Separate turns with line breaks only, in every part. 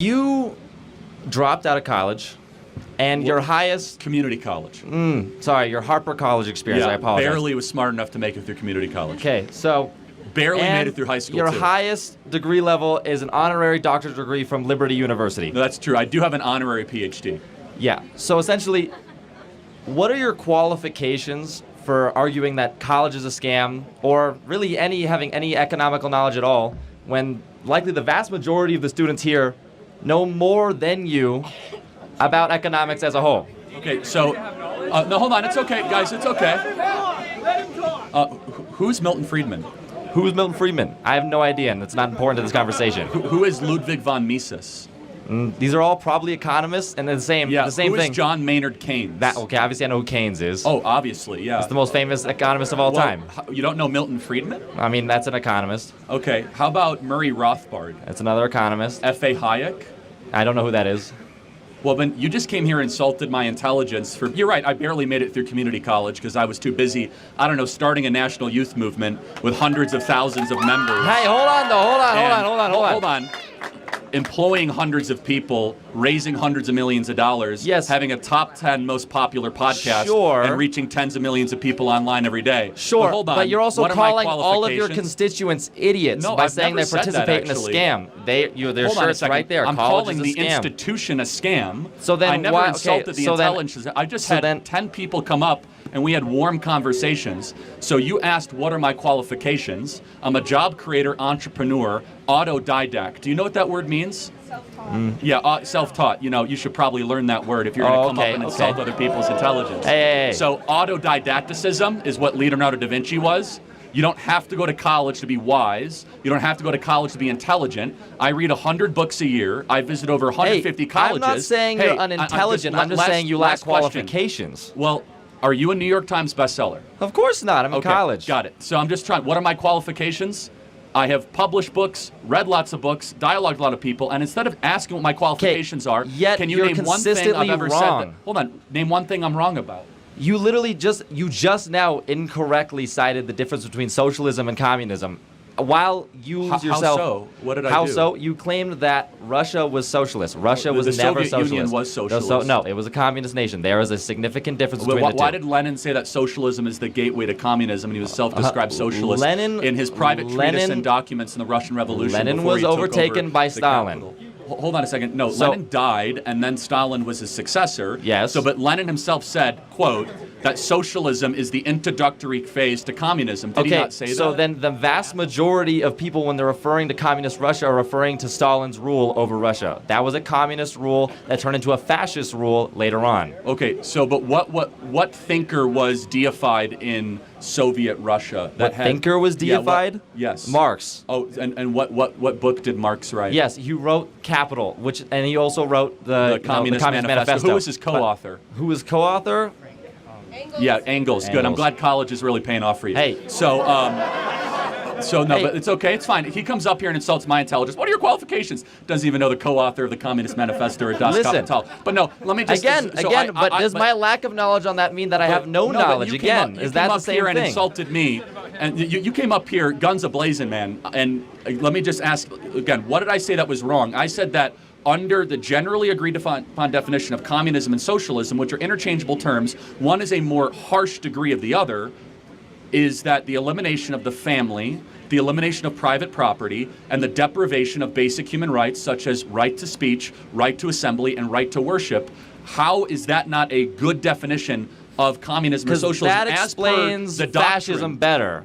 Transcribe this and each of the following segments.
You dropped out of college, and your highest...
Community college.
Sorry, your Harper College experience,
Yeah,
I apologize.
barely was smart enough to make it through community college.
Okay, so...
Barely made it through high school,
your
too.
highest degree level is an honorary doctorate degree from Liberty University.
No, that's true. I do have an honorary PhD.
Yeah, so essentially, what are your qualifications for arguing that college is a scam, or really having any economical knowledge at all, when likely the vast majority of the students here know more than you about economics as a whole?
Okay, so... no, hold on. It's okay, guys. It's okay. Who's Milton Friedman?
Who's Milton Friedman? I have no idea, and it's not important to this conversation.
Who is Ludwig von Mises?
These are all probably economists, and they're the same
Who
thing.
is John Maynard Keynes?
Okay, obviously I know who Keynes is.
Oh, obviously, yeah.
He's the most famous economist of all time.
You don't know Milton Friedman?
I mean, that's an economist.
Okay, how about Murray Rothbard?
That's another economist.
F.A. Hayek?
I don't know who that is.
Well, then you just came here and insulted my intelligence. You're right, I barely made it through community college because I was too busy, starting a national youth movement with hundreds of thousands of members.
Hey, hold on, though. Hold on.
Employing hundreds of people, raising hundreds of millions of dollars, having a top 10 most popular podcast, and reaching tens of millions of people online every day.
Sure,
but hold on.
But you're also
what
calling all of your constituents idiots by
I've
saying they
never said
participate
that,
in a scam. Their shirt's right there.
I'm
College
calling
is a
the
scam.
institution a scam.
So then
I never
why,
insulted the intelligence. I just had 10 people come up and we had warm conversations. So you asked, what are my qualifications? I'm a job creator, entrepreneur, autodidact. Do you know what that word means?
Self-taught.
Yeah, self-taught. You should probably learn that word if you're going to come up and insult other people's intelligence.
Hey.
So autodidacticism is what Leonardo da Vinci was. You don't have to go to college to be wise. You don't have to go to college to be intelligent. I read 100 books a year. I visit over 150 colleges.
I'm not saying you're unintelligent. I'm just saying you lack qualifications.
Well, are you a New York Times bestseller?
Of course not. I'm in college.
Got it. So I'm just trying. What are my qualifications? I have published books, read lots of books, dialogued a lot of people, and instead of asking what my qualifications are, can you name one thing I've ever said that? Hold on. Name one thing I'm wrong about.
You literally just now incorrectly cited the difference between socialism and communism. While you yourself...
How so? What did I do?
How so? You claimed that Russia was socialist. Russia was never socialist.
The Soviet Union was socialist.
No, it was a communist nation. There is a significant difference between the two.
Why did Lenin say that socialism is the gateway to communism, and he was self-described socialist in his private treatise and documents in the Russian Revolution?
Lenin was overtaken by Stalin.
Hold on a second. No, Lenin died, and then Stalin was his successor.
Yes.
But Lenin himself said, quote, that socialism is the introductory phase to communism. Did he not say that?
So then the vast majority of people, when they're referring to communist Russia, are referring to Stalin's rule over Russia. That was a communist rule that turned into a fascist rule later on.
Okay, so but what thinker was deified in Soviet Russia?
Thinker was deified?
Yes.
Marx.
Oh, and what book did Marx write?
Yes, he wrote Capital, and he also wrote the Communist Manifesto.
Who was his co-author?
Who was co-author?
Yeah, Engels. Good. I'm glad college is really paying off for you.
Hey.
But it's okay. It's fine. He comes up here and insults my intelligence. What are your qualifications? Doesn't even know the co-author of the Communist Manifesto or Das Kapital. But no, let me just...
Does my lack of knowledge on that mean that I have no knowledge? Again, is that the same thing?
You came up here and insulted me, and you came up here guns a-blazing, man. And let me just ask, again, what did I say that was wrong? I said that under the generally agreed upon definition of communism and socialism, which are interchangeable terms, one is a more harsh degree of the other, is that the elimination of the family, the elimination of private property, and the deprivation of basic human rights such as right to speech, right to assembly, and right to worship. How is that not a good definition of communism or socialism?
That explains fascism better.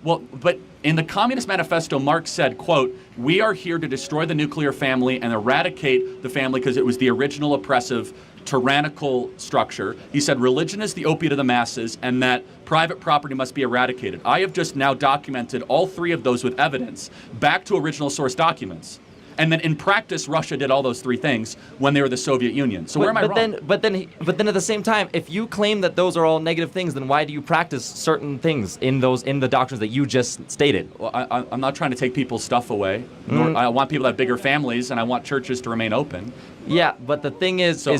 Well, but in the Communist Manifesto, Marx said, quote, we are here to destroy the nuclear family and eradicate the family because it was the original oppressive, tyrannical structure. He said religion is the opiate of the masses and that private property must be eradicated. I have just now documented all three of those with evidence back to original source documents. And then in practice, Russia did all those three things when they were the Soviet Union. So where am I wrong?
But then at the same time, if you claim that those are all negative things, then why do you practice certain things in the doctrines that you just stated?
Well, I'm not trying to take people's stuff away. I want people to have bigger families, and I want churches to remain open.
Yeah, but the thing is your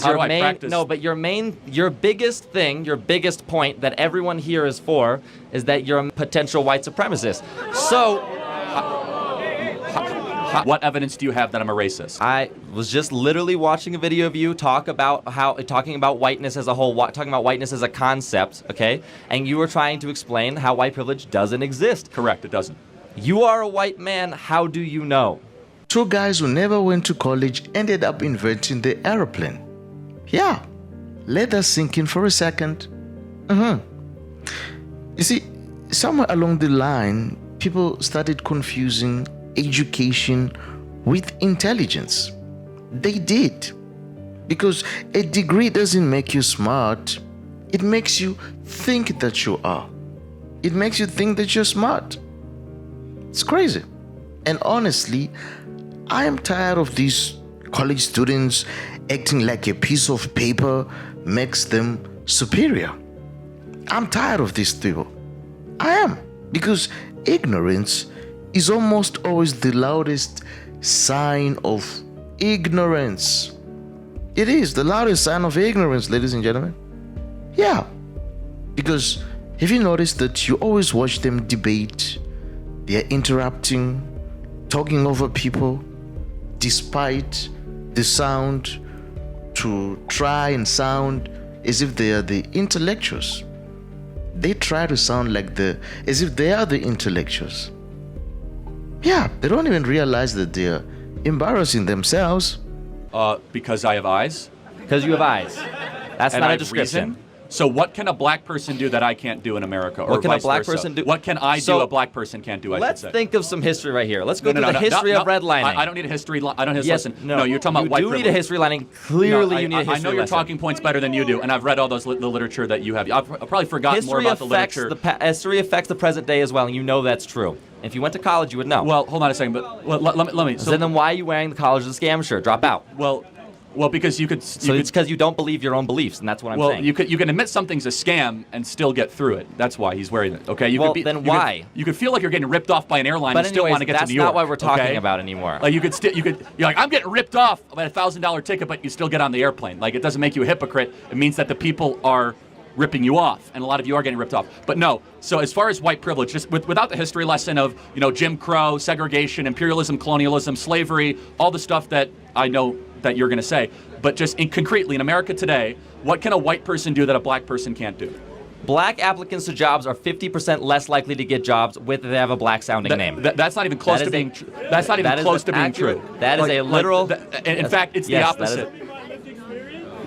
biggest point that everyone here is for is that you're a potential white supremacist. So
What evidence do you have that I'm a racist?
I was just literally watching a video of you talking about whiteness as a whole, talking about whiteness as a concept, okay? And you were trying to explain how white privilege doesn't exist.
Correct, it doesn't.
You are a white man. How do you know?
Two guys who never went to college ended up inventing the aeroplane. Yeah, let that sink in for a second. You see, somewhere along the line, people started confusing education with intelligence. They did. Because a degree doesn't make you smart. It makes you think that you are. It makes you think that you're smart. It's crazy. And honestly, I am tired of these college students acting like a piece of paper makes them superior. I'm tired of these people. I am. Because ignorance is almost always the loudest sign of ignorance. It is the loudest sign of ignorance, ladies and gentlemen. Yeah. Because have you noticed that you always watch them debate? They're interrupting, talking over people, despite the sound, to try and sound as if they are the intellectuals. They try to sound as if they are the intellectuals. Yeah, they don't even realize that they're embarrassing themselves.
Because I have eyes?
Because you have eyes. That's
And
not
I
a
have
description.
reason? So what can a black person do that I can't do in America? Or
What can a
vice
black
versa?
person do?
What can I
So,
do a black person can't do, I should
Let's
say?
think of some history right here. Let's go through the history of redlining.
I don't need a history. I don't need a
Yes,
lesson.
no,
you're talking about white
You do
privilege.
need a history lining. Clearly,
No,
you need a history
I know your
lesson.
talking points better than you do, and I've read all the literature that you have. I've probably forgotten more
History
about the literature.
history affects the present day as well, and you know that's true. If you went to college, you would know.
Well, hold on a second, but let me.
So then why are you wearing the college as a scam shirt? Drop out.
Well, because you could.
So it's because you don't believe your own beliefs, and that's what I'm saying.
Well, you can admit something's a scam and still get through it. That's why he's wearing it. Okay.
Why?
You could feel like you're getting ripped off by an airline
But
and still want to get to New York.
that's not what we're talking
okay?
about anymore.
Like you're like, I'm getting ripped off by a $1,000 ticket, but you still get on the airplane. Like it doesn't make you a hypocrite. It means that the people are ripping you off, and a lot of you are getting ripped off. But no. So as far as white privilege, just without the history lesson of Jim Crow, segregation, imperialism, colonialism, slavery, all the stuff that I know that you're going to say, but just concretely in America today, what can a white person do that a black person can't do?
Black applicants to jobs are 50% less likely to get jobs if they have a black-sounding name.
That's not even close to being true. That's not even close to being true.
That is a literal.
In fact, it's the opposite.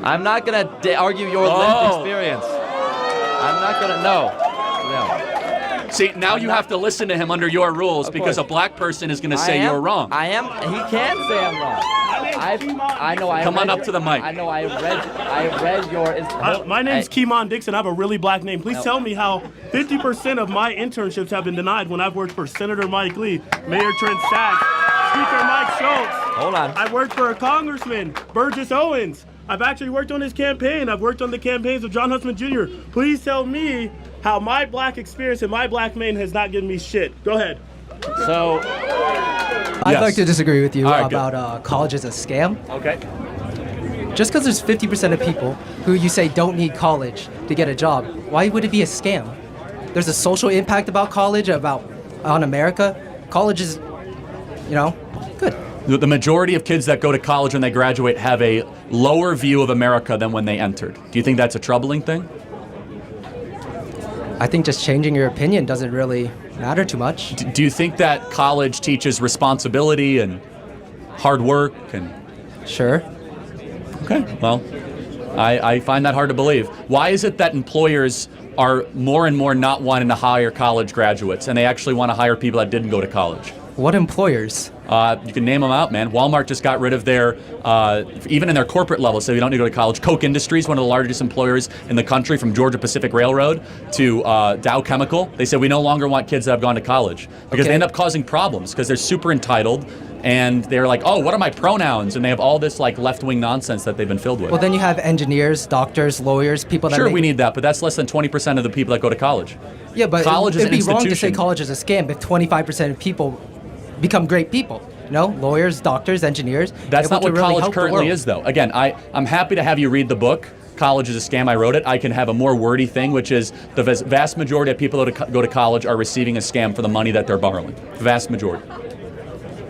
I'm not going to argue your lived experience. I'm not going to. No.
See, now you have to listen to him under your rules because a black person is going to say you're wrong.
I am. He can say I'm wrong. I know.
Come on up to the mic.
I know. I read your.
My name's Keemon Dixon. I have a really black name. Please tell me how 50% of my internships have been denied when I've worked for Senator Mike Lee, Mayor Trent Sachs, Speaker Mike Schultz.
Hold on.
I worked for a Congressman, Burgess Owens. I've actually worked on his campaign. I've worked on the campaigns of John Huntsman Jr. Please tell me how my black experience and my black name has not given me shit. Go ahead.
So,
I'd like to disagree with you
All right,
about college as a scam.
Okay.
Just because there's 50% of people who you say don't need college to get a job, why would it be a scam? There's a social impact about college, on America. College is, good.
The majority of kids that go to college when they graduate have a lower view of America than when they entered. Do you think that's a troubling thing?
I think just changing your opinion doesn't really matter too much.
Do you think that college teaches responsibility and hard work and?
Sure.
Okay. Well, I find that hard to believe. Why is it that employers are more and more not wanting to hire college graduates and they actually want to hire people that didn't go to college?
What employers?
You can name them out, man. Walmart just got rid of their, even in their corporate level, so you don't need to go to college. Koch Industries, one of the largest employers in the country, from Georgia Pacific Railroad to Dow Chemical. They said we no longer want kids that have gone to college because they end up causing problems because they're super entitled and they're like, oh, what are my pronouns? And they have all this like left-wing nonsense that they've been filled with.
Well, then you have engineers, doctors, lawyers, people that
Sure, we need that, but that's less than 20% of the people that go to college.
Yeah, but
college is
it'd
an
be wrong to say
institution.
college is a scam if 25% of people become great people. Lawyers, doctors, engineers.
That's not what
really
college
help the
currently
world.
is, though. Again, I'm happy to have you read the book. College is a scam. I wrote it. I can have a more wordy thing, which is the vast majority of people that go to college are receiving a scam for the money that they're borrowing. Vast majority.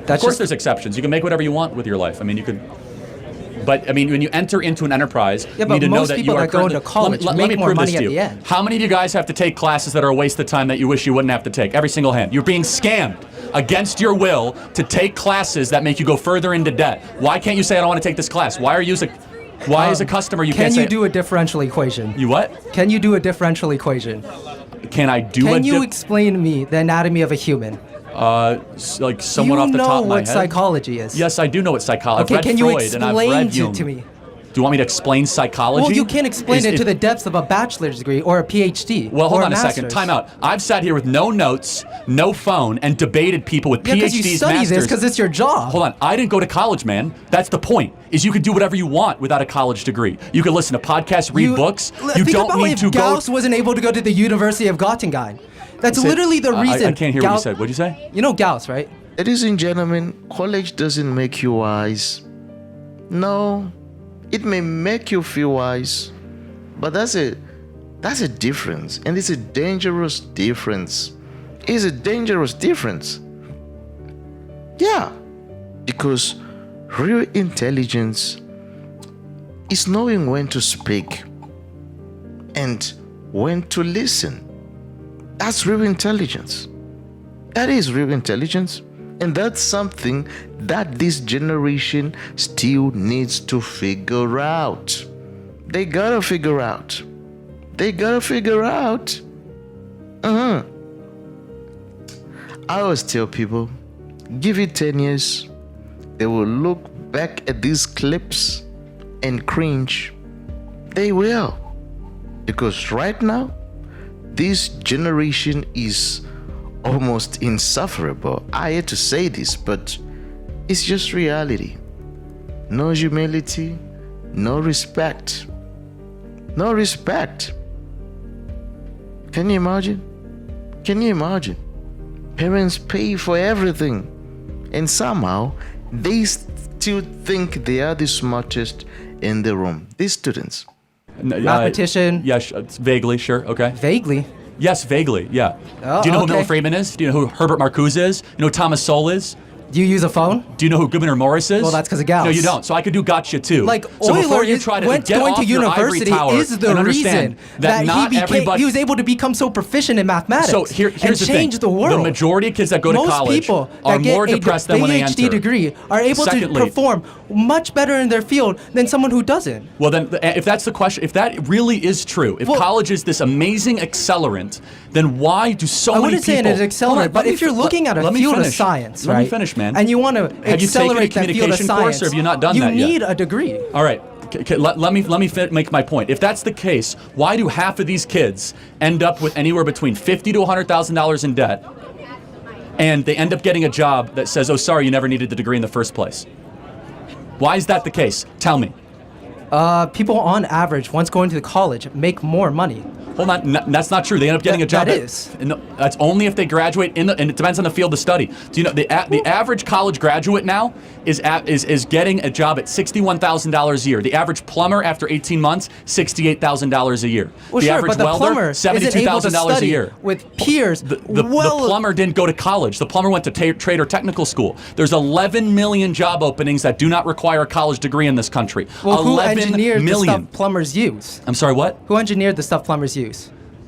Of course, there's exceptions. You can make whatever you want with your life. I mean, you could. But I mean, when you enter into an enterprise, you need to know that you are.
Most people that go into college make more money at the end.
How many of you guys have to take classes that are a waste of time that you wish you wouldn't have to take? Every single hand. You're being scammed against your will to take classes that make you go further into debt. Why can't you say I don't want to take this class? Why as a customer you can't say?
Can you do a differential equation?
You what?
Can you do a differential equation?
Can I do
Can you explain to me the anatomy of a human?
Like someone off the top of my head.
You know what psychology is.
Yes, I do know what psychology.
Okay, can you explain
it
to me?
Do you want me to explain psychology?
Well, you can't explain it to the depths of a bachelor's degree or a PhD.
Well, hold
or
on a second. Time out. I've sat here with no notes, no phone, and debated people with PhDs,
because you study
masters.
this because it's your job.
Hold on. I didn't go to college, man. That's the point. Is you could do whatever you want without a college degree. You can listen to podcasts, read books. You don't need to go.
Gauss wasn't able to go to the University of Göttingen. That's literally the reason.
I can't hear what you said. What'd you say?
You know Gauss, right?
Ladies and gentlemen, college doesn't make you wise. No, it may make you feel wise, but that's a difference, and it's a dangerous difference. It's a dangerous difference. Yeah, because real intelligence is knowing when to speak and when to listen. That's real intelligence. That is real intelligence. And that's something that this generation still needs to figure out. They gotta figure out. They gotta figure out. I always tell people, give it 10 years, they will look back at these clips and cringe. They will. Because right now, this generation is almost insufferable. I hate to say this, but it's just reality. No humility, no respect. No respect. Can you imagine? Can you imagine? Parents pay for everything, and somehow they still think they are the smartest in the room. These students.
Mathematician.
Yes, vaguely, sure, okay.
Vaguely.
Yes, vaguely, yeah.
Oh,
do you know
okay.
who Milton Friedman is? Do you know who Herbert Marcuse is? You know who Thomas Sowell is?
Do you use a phone?
Do you know who Gouverneur Morris is?
Well, that's 'cause of Gauss.
No, you don't. So I could do gotcha too.
Like
so before
Euler
you try to
went
get
going
off
to
your ivory
university
tower
is the
and
reason
understand
that
not
he was able to become so proficient in mathematics.
So here's
and
the
change
thing.
the world.
The majority of kids that go to
Most
college
people
are
that get
more depressed than when they
PhD
enter.
degree are able
Secondly,
to perform much better in their field than someone who doesn't.
Well, then, if that's the question, if that really is true, if college is this amazing accelerant, then why do so many people?
I wouldn't say it is accelerant, but if you're looking at a field of science, right?
Let me finish, man.
And you want to accelerate that field of
communication
science,
course, or have you not done that yet?
You need a degree.
All right. Let me make my point. If that's the case, why do half of these kids end up with anywhere between $50,000 to $100,000 in debt, and they end up getting a job that says, "Oh, sorry, you never needed the degree in the first place"? Why is that the case? Tell me.
People on average, once going to college, make more money.
Hold on, that's not true. They end up getting a job.
That is.
No, that's only if they graduate and it depends on the field of study. Do you know the average college graduate now is getting a job at $61,000 a year. The average plumber after 18 months, $68,000 a year.
Well,
the
sure,
average
but the
welder,
plumber
$72,000 a year.
With peers,
The plumber didn't go to college. The plumber went to trade or technical school. There's 11 million job openings that do not require a college degree in this country.
Well, who
11
engineered
million.
the stuff plumbers use?
I'm sorry, what?
Who engineered the stuff plumbers use?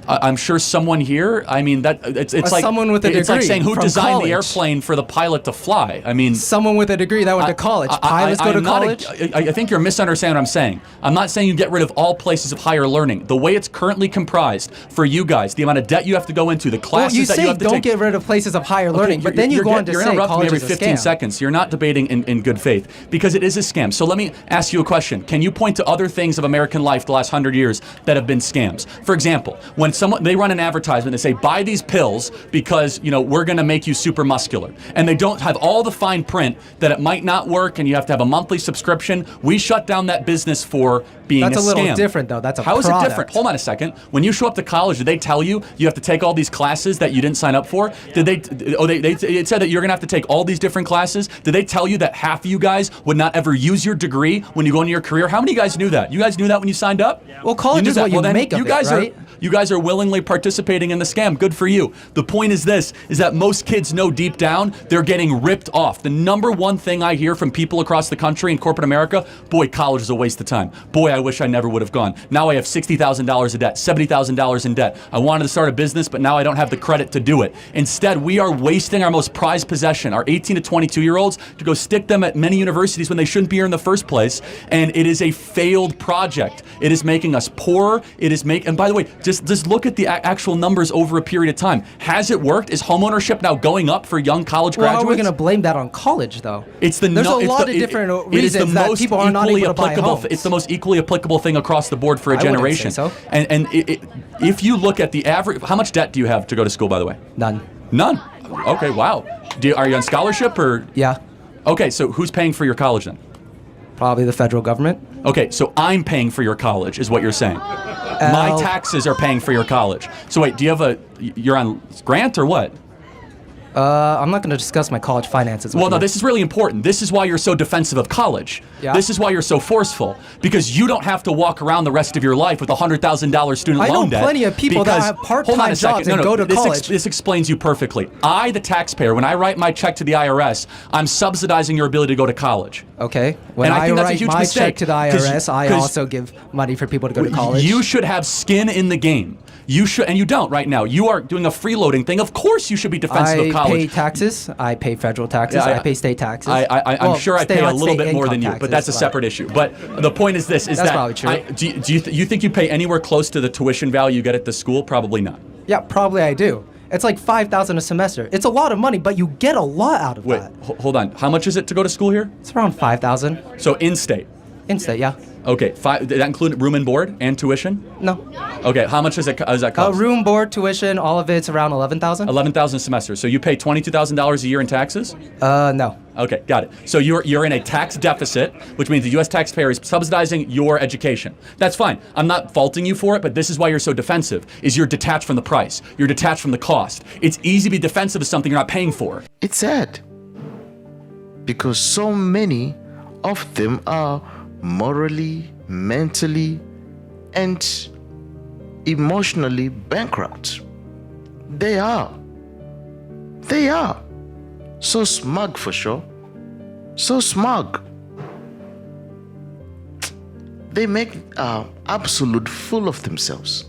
I'm sure someone here. I mean, that it's like
someone with a
it's like
degree
saying who
from
designed
college.
the airplane for the pilot to fly. I mean,
Someone with a degree that went to college. Pilots go to college.
I think you're misunderstanding what I'm saying. I'm not saying you get rid of all places of higher learning. The way it's currently comprised for you guys, the amount of debt you have to go into, the classes that you have to
don't
take.
get rid of places of higher learning, but then you go on to
you're
say
interrupting me
college
every
is a
15
scam.
seconds. You're not debating in good faith because it is a scam. So let me ask you a question. Can you point to other things of American life the last 100 years that have been scams? For example, when they run an advertisement, they say buy these pills because we're going to make you super muscular, and they don't have all the fine print that it might not work, and you have to have a monthly subscription. We shut down that business for being
That's
a
a little
scam.
different, though. That's a
How is
product.
it different? Hold on a second. When you show up to college, did they tell you have to take all these classes that you didn't sign up for? Did they? It said that you're going to have to take all these different classes. Did they tell you that half of you guys would not ever use your degree when you go into your career? How many of you guys knew that? You guys knew that when you signed up?
Well, college is what you make of
you
it,
guys
right?
You guys are willingly participating in the scam. Good for you. The point is this, is that most kids know deep down they're getting ripped off. The number one thing I hear from people across the country in corporate America, boy, college is a waste of time. Boy, I wish I never would have gone. Now I have $60,000 of debt, $70,000 in debt. I wanted to start a business, but now I don't have the credit to do it. Instead, we are wasting our most prized possession, our 18 to 22-year-olds, to go stick them at many universities when they shouldn't be here in the first place. And it is a failed project. It is making us poorer. It is and by the way, just look at the actual numbers over a period of time. Has it worked? Is homeownership now going up for young college graduates?
How are we going to blame that on college, though? There's a lot of different reasons that people are not able to buy homes.
It's the most equally applicable thing across the board for a generation.
I wouldn't say so.
And if you look at the average, how much debt do you have to go to school, by the way?
None.
None? Okay, wow. Are you on scholarship or?
Yeah.
Okay, so who's paying for your college then?
Probably the federal government.
Okay, so I'm paying for your college, is what you're saying. My taxes are paying for your college. So wait, you're on grant or what?
I'm not going to discuss my college finances with
Well, no,
you.
this is really important. This is why you're so defensive of college.
Yeah.
This is why you're so forceful. Because you don't have to walk around the rest of your life with a $100,000 student loan debt.
I know plenty of people that have part-time jobs and go to college.
This explains you perfectly. I, the taxpayer, when I write my check to the IRS, I'm subsidizing your ability to go to college.
Okay. When I write my check to the IRS, I also give money for people to go to college.
You should have skin in the game. You should, and you don't right now. You are doing a freeloading thing. Of course you should be defensive of college.
I pay taxes. I pay federal taxes. I pay state taxes.
I'm sure I pay a little bit more than you, but that's a separate issue. But the point is this, is
that's
that
probably true.
Do you think you pay anywhere close to the tuition value you get at the school? Probably not.
Yeah, probably I do. It's like $5,000 a semester. It's a lot of money, but you get a lot out of that.
Wait, hold on. How much is it to go to school here?
It's around $5,000.
So in-state?
In-state, yeah.
Okay, did that include room and board and tuition?
No.
Okay, how much does that cost?
Room, board, tuition, all of it's around $11,000.
$11,000 a semester. So you pay $22,000 a year in taxes?
No.
Okay, got it. So you're in a tax deficit, which means the U.S. taxpayer is subsidizing your education. That's fine. I'm not faulting you for it, but this is why you're so defensive, is you're detached from the price. You're detached from the cost. It's easy to be defensive of something you're not paying for.
It's sad because so many of them are morally, mentally, and emotionally bankrupt. They are. So smug for sure. So smug. They make absolute fool of themselves.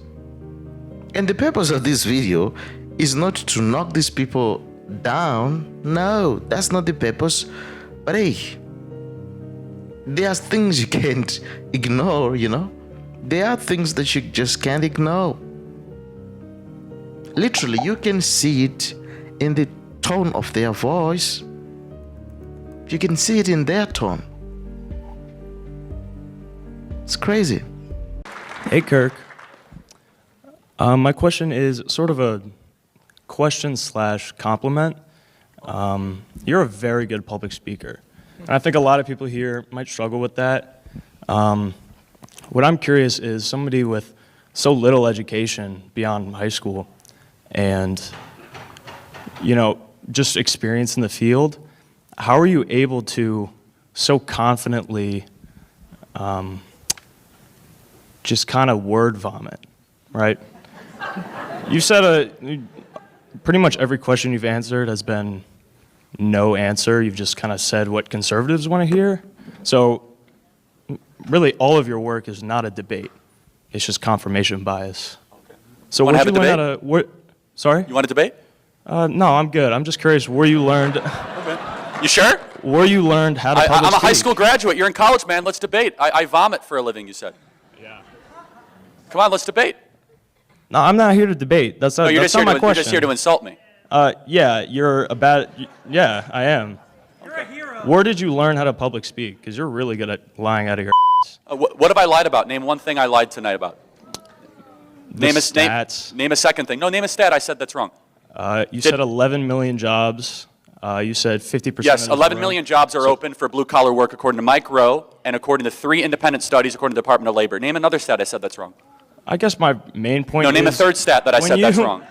And the purpose of this video is not to knock these people down. No, that's not the purpose. But hey, there are things you can't ignore, you know? There are things that you just can't ignore. Literally, you can see it in the tone of their voice. You can see it in their tone. It's crazy.
Hey, Kirk. My question is sort of a question/compliment. You're a very good public speaker. And I think a lot of people here might struggle with that. What I'm curious is somebody with so little education beyond high school and, you know, just experience in the field, how are you able to so confidently just kind of word vomit, right? You said pretty much every question you've answered has been no answer. You've just kind of said what conservatives want to hear. So really all of your work is not a debate. It's just confirmation bias. Okay. So
want to have a debate?
Sorry?
You want a debate?
No, I'm good. I'm just curious where you learned.
Okay. You sure?
Where you learned how to public
I'm a high
speak.
school graduate. You're in college, man. Let's debate. I vomit for a living, you said. Yeah. Come on, let's debate.
No, I'm not here to debate. That's not,
you're
that's not my question.
You're just here to insult me.
Yeah, yeah, I am. You're a hero. Where did you learn how to public speak? Because you're really good at lying out of your ass.
What have I lied about? Name one thing I lied tonight about. Name a second thing. No, name a stat. I said that's wrong.
You said 11 million jobs. You said 50%.
Yes, 11 million jobs are open for blue-collar work according to Mike Rowe and according to 3 independent studies according to the Department of Labor. Name another stat. I said that's wrong.
I guess my main point is...
No, name a third stat that I said that's wrong.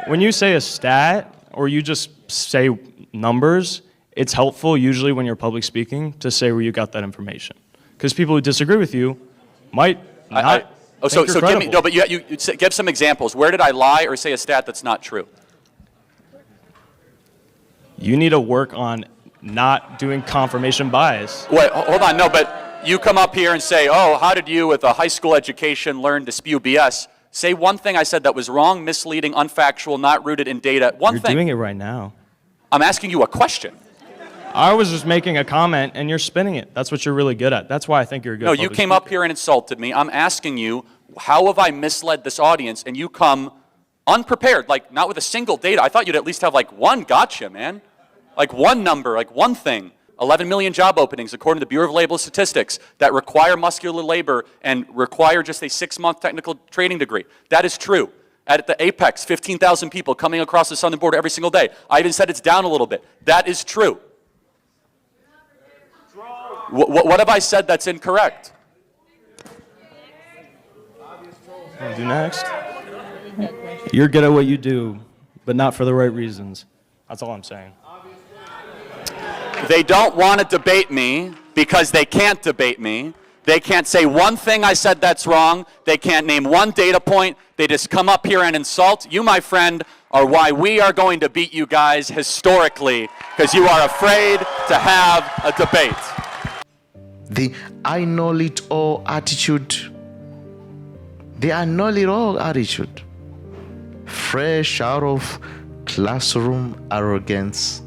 When you say a stat or you just say numbers, it's helpful usually when you're public speaking to say where you got that information. Because people who disagree with you might not
Oh,
think
so
you're
give me,
credible.
no, but you give some examples. Where did I lie or say a stat that's not true?
You need to work on not doing confirmation bias.
Wait, hold on, no, but you come up here and say, oh, how did you with a high school education learn to spew BS? Say one thing I said that was wrong, misleading, unfactual, not rooted in data. One
You're
thing.
doing it right now.
I'm asking you a question.
I was just making a comment, and you're spinning it. That's what you're really good at. That's why I think you're a good
No, you
public
came up
speaker.
here and insulted me. I'm asking you, how have I misled this audience? And you come unprepared, like not with a single data. I thought you'd at least have like one gotcha, man. Like one number, like one thing. 11 million job openings, according to the Bureau of Labor Statistics, that require muscular labor and require just a 6-month technical training degree. That is true. At the apex, 15,000 people coming across the southern border every single day. I even said it's down a little bit. That is true. What have I said that's incorrect?
Wanna do next? You're good at what you do, but not for the right reasons. That's all I'm saying.
They don't want to debate me because they can't debate me. They can't say one thing I said that's wrong. They can't name one data point. They just come up here and insult. You, my friend, are why we are going to beat you guys historically, because you are afraid to have a debate.
The I know it all attitude. The I know it all attitude. Fresh out of classroom arrogance.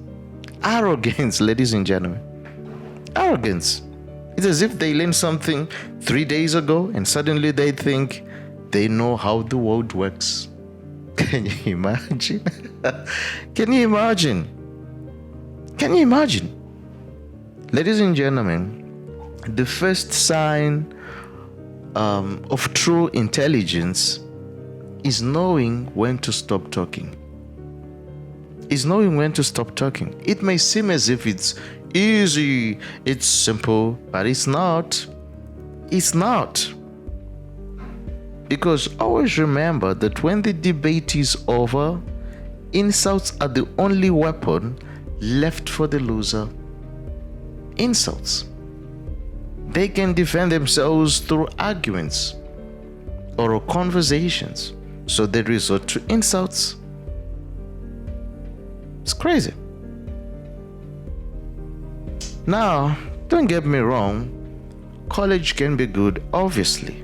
Arrogance, ladies and gentlemen. Arrogance. It's as if they learned something 3 days ago and suddenly they think they know how the world works. Can you imagine? Can you imagine? Can you imagine? Ladies and gentlemen, the first sign of true intelligence is knowing when to stop talking. Is knowing when to stop talking. It may seem as if it's easy, it's simple, but it's not. It's not. Because always remember that when the debate is over, insults are the only weapon left for the loser. Insults. They can defend themselves through arguments or conversations, so they resort to insults. It's crazy. Now, don't get me wrong, college can be good, obviously,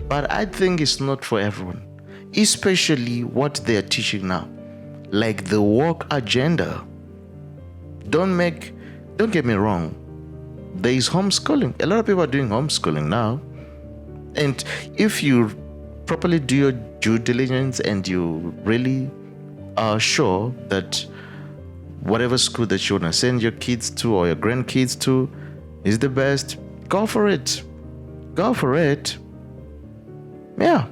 but I think it's not for everyone, especially what they are teaching now, like the woke agenda. Don't get me wrong, there is homeschooling. A lot of people are doing homeschooling now, and if you properly do your due diligence and you really are sure that whatever school that you want to send your kids to or your grandkids to is the best, go for it. Go for it. Yeah.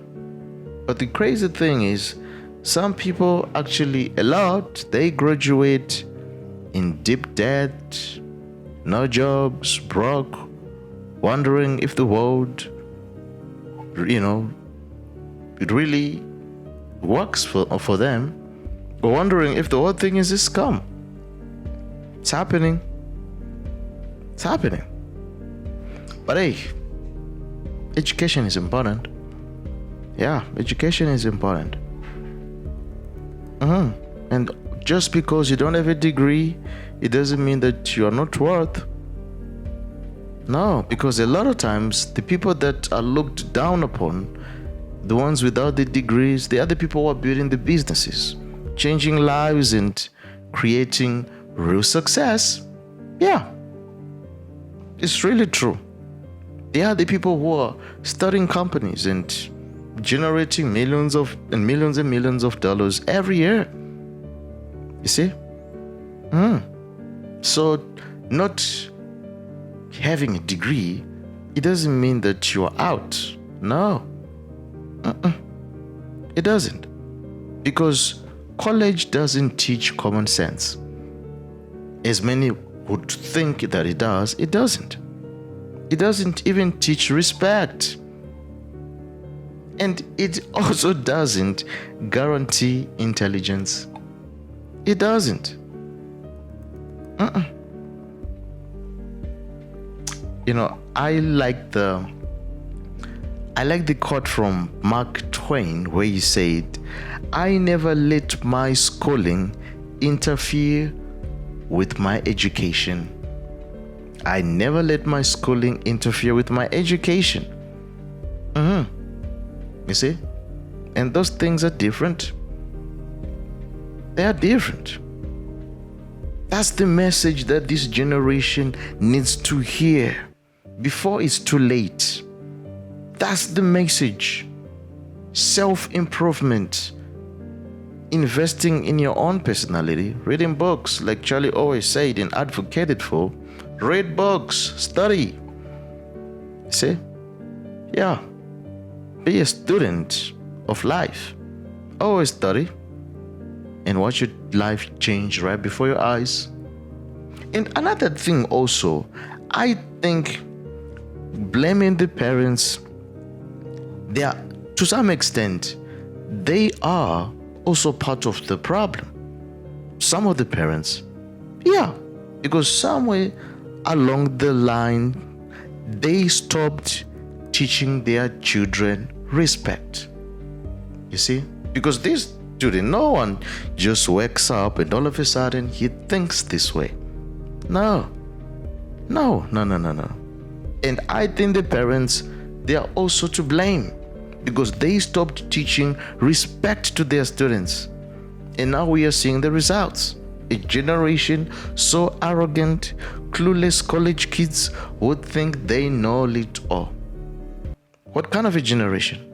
But the crazy thing is, some people actually, a lot, they graduate in deep debt, no jobs, broke, wondering if the world, it really works for them, or wondering if the whole thing is a scam. It's happening. It's happening. But hey, education is important. Yeah, education is important. And just because you don't have a degree, it doesn't mean that you are not worth. No, because a lot of times the people that are looked down upon, the ones without the degrees, they are the people who are building the businesses, changing lives and creating real success. Yeah, it's really true. They are the people who are starting companies and generating millions and millions of dollars every year. You see? So not having a degree, it doesn't mean that you are out. No. It doesn't. Because college doesn't teach common sense. As many would think that it does, it doesn't. It doesn't even teach respect. And it also doesn't guarantee intelligence. It doesn't. I I like the quote from Mark Twain where he said, "I never let my schooling interfere with my education." I never let my schooling interfere with my education. You see? And those things are different. They are different. That's the message that this generation needs to hear before it's too late. That's the message. Self-improvement. Investing in your own personality. Reading books, like Charlie always said and advocated for. Read books. Study. See? Yeah. Be a student of life. Always study. And watch your life change right before your eyes. And another thing also, I think blaming the parents, they are, to some extent, they are also part of the problem. Some of the parents, yeah, because somewhere along the line, they stopped teaching their children respect. You see? Because this student, no one just wakes up and all of a sudden he thinks this way. No. And I think the parents, they are also to blame because they stopped teaching respect to their students. And now we are seeing the results. A generation so arrogant, clueless college kids would think they know it all. What kind of a generation?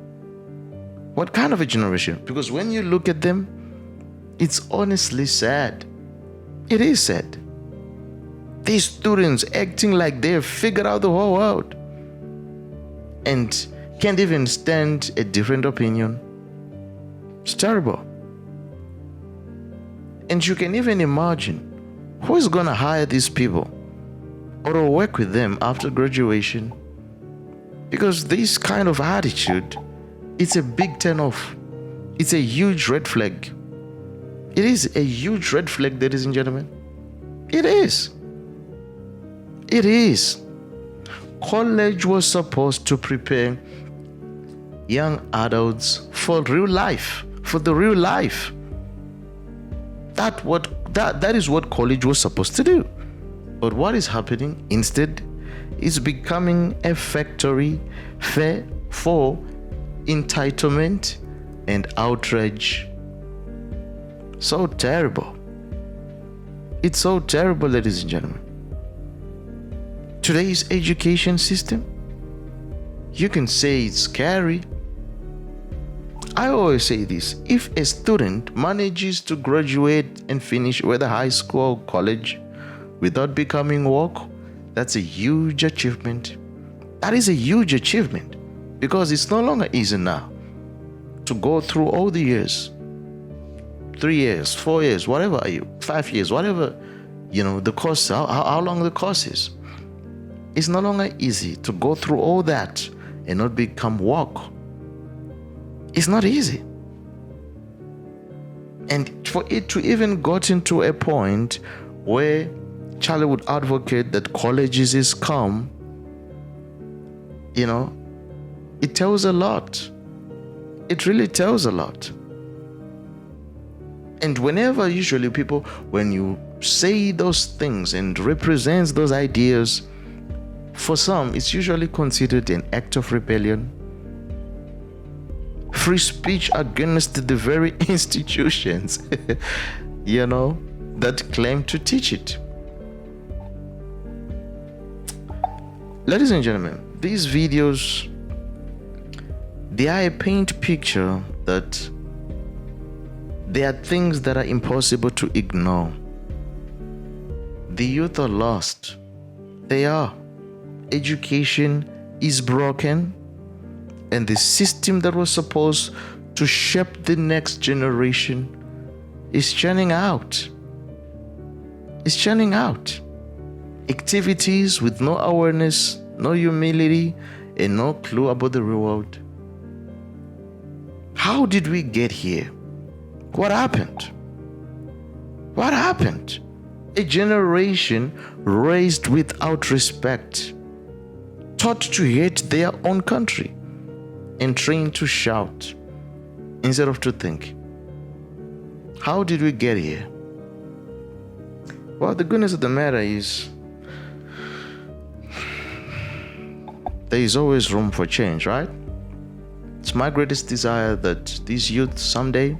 What kind of a generation? Because when you look at them, it's honestly sad. It is sad. These students acting like they've figured out the whole world and can't even stand a different opinion. It's terrible. And you can even imagine who is going to hire these people or work with them after graduation. Because this kind of attitude, it's a big turn off. It's a huge red flag. It is a huge red flag, ladies and gentlemen. It is. It is. College was supposed to prepare young adults for real life, for the real life. That is what college was supposed to do. But what is happening instead is becoming a factory for entitlement and outrage. So terrible. It's so terrible, ladies and gentlemen. Today's education system, you can say it's scary. I always say this: if a student manages to graduate and finish whether high school or college without becoming woke, that's a huge achievement. That is a huge achievement because it's no longer easy now to go through all the years, 3 years, 4 years, whatever are you, 5 years, whatever, the course, how long the course is. It's no longer easy to go through all that and not become woke. It's not easy. And for it to even gotten to a point where Charlie would advocate that colleges is scum, it tells a lot. It really tells a lot. And whenever usually people, when you say those things and represents those ideas, for some, it's usually considered an act of rebellion. Free speech against the very institutions, that claim to teach it. Ladies and gentlemen, these videos, they are a paint picture that there are things that are impossible to ignore. The youth are lost. They are. Education is broken, and the system that was supposed to shape the next generation is churning out. It's churning out. Activities with no awareness, no humility, and no clue about the real world. How did we get here? What happened? What happened? A generation raised without respect, taught to hate their own country, and trained to shout instead of to think. How did we get here? Well, the goodness of the matter is there is always room for change, right? It's my greatest desire that these youth someday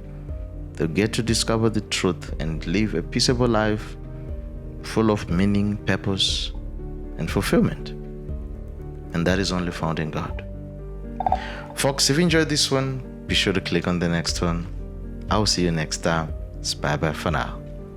they'll get to discover the truth and live a peaceable life full of meaning, purpose, and fulfillment. And that is only found in God. Folks, if you enjoyed this one, be sure to click on the next one. I'll see you next time. It's bye-bye for now.